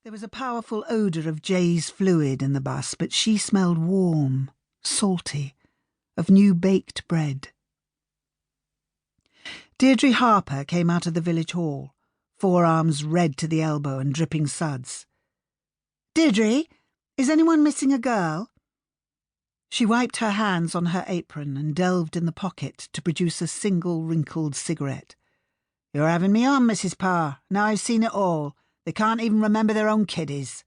There was a powerful odour of Jay's fluid in the bus, but she smelled warm, salty, of new baked bread. Deirdre Harper came out of the village hall, forearms red to the elbow and dripping suds. "Deirdre, is anyone missing a girl?" She wiped her hands on her apron and delved in the pocket to produce a single wrinkled cigarette. "You're having me on, Mrs. Parr. Now I've seen it all. They can't even remember their own kiddies."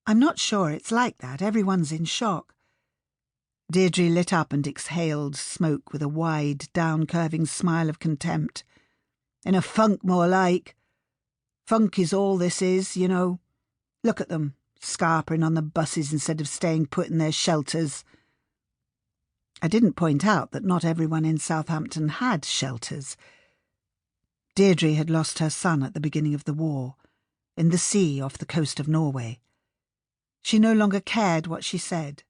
"I'm not sure it's like that. Everyone's in shock." Deirdre lit up and exhaled smoke with a wide, down-curving smile of contempt. "In a funk, more like. Funk is all this is, you know. Look at them, scarpering on the buses instead of staying put in their shelters." I didn't point out that not everyone in Southampton had shelters. Deirdre had lost her son at the beginning of the war, in the sea off the coast of Norway. She no longer cared what she said,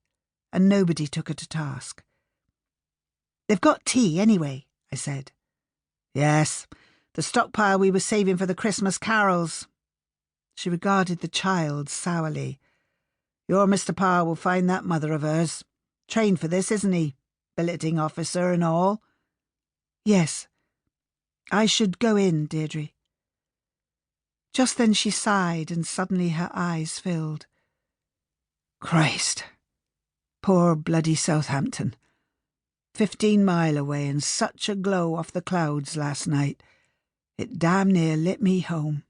and nobody took her to task. "They've got tea anyway," I said. "Yes, the stockpile we were saving for the Christmas carols." She regarded the child sourly. "Your Mr. Parr will find that mother of hers. Trained for this, isn't he? Billeting officer and all." "Yes. I should go in, Deirdre." Just then she sighed, and suddenly her eyes filled. "Christ! Poor bloody Southampton. 15 mile away and such a glow off the clouds last night. It damn near lit me home."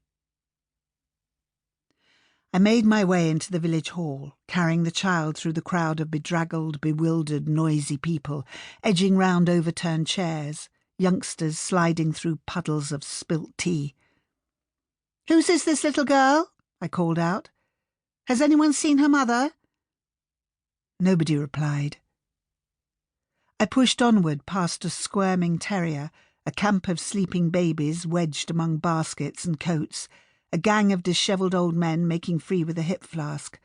I made my way into the village hall, carrying the child through the crowd of bedraggled, bewildered, noisy people, edging round overturned chairs, youngsters sliding through puddles of spilt tea. "Whose is this little girl?" I called out. "Has anyone seen her mother?" Nobody replied. I pushed onward past a squirming terrier, a camp of sleeping babies wedged among baskets and coats, a gang of dishevelled old men making free with a hip flask.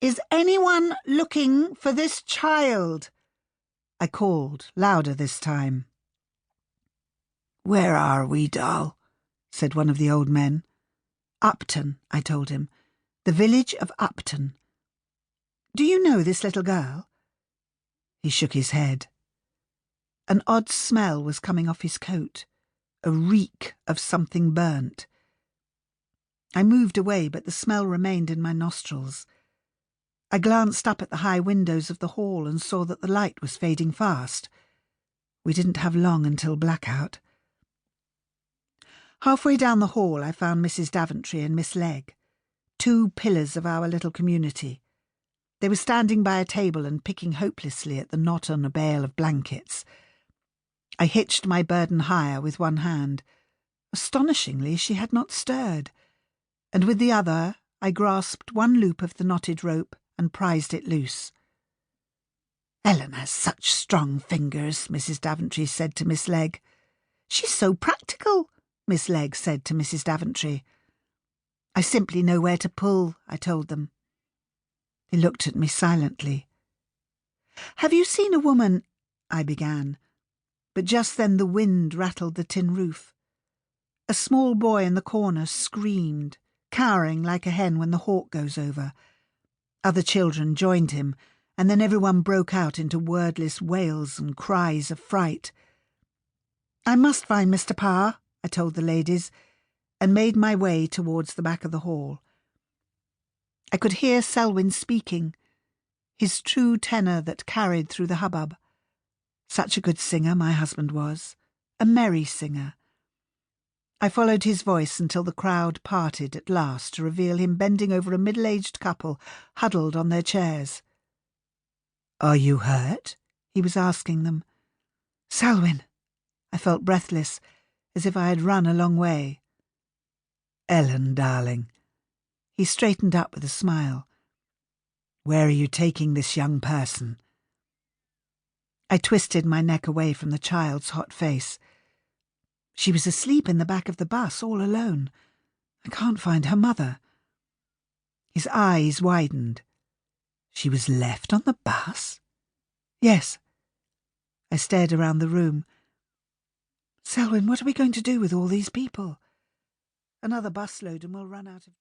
"Is anyone looking for this child?" I called, louder this time. "Where are we, doll?" said one of the old men. "Upton," I told him. "The village of Upton." "Do you know this little girl?" He shook his head. An odd smell was coming off his coat, a reek of something burnt. I moved away, but the smell remained in my nostrils. I glanced up at the high windows of the hall and saw that the light was fading fast. We didn't have long until blackout. Halfway down the hall I found Mrs. Daventry and Miss Legg, 2 pillars of our little community. They were standing by a table and picking hopelessly at the knot on a bale of blankets. I hitched my burden higher with one hand. Astonishingly, she had not stirred, and with the other I grasped one loop of the knotted rope and prized it loose. "Ellen has such strong fingers," Mrs. Daventry said to Miss Legg. "She's so practical," Miss Legg said to Mrs. Daventry. "I simply know where to pull," I told them. They looked at me silently. "Have you seen a woman—" I began, but just then the wind rattled the tin roof. A small boy in the corner screamed, cowering like a hen when the hawk goes over. Other children joined him, and then everyone broke out into wordless wails and cries of fright. "I must find Mr. Parr," I told the ladies, and made my way towards the back of the hall. I could hear Selwyn speaking, his true tenor that carried through the hubbub. Such a good singer my husband was, a merry singer. I followed his voice until the crowd parted at last to reveal him bending over a middle-aged couple huddled on their chairs. "Are you hurt?" he was asking them. "Selwyn." I felt breathless, as if I had run a long way. "Ellen, darling." He straightened up with a smile. "Where are you taking this young person?" I twisted my neck away from the child's hot face. She was asleep in the back of the bus, all alone. I can't find her mother. His eyes widened. "She was left on the bus?" "Yes." I stared around the room. "Selwyn, what are we going to do with all these people? Another busload and we'll run out of..."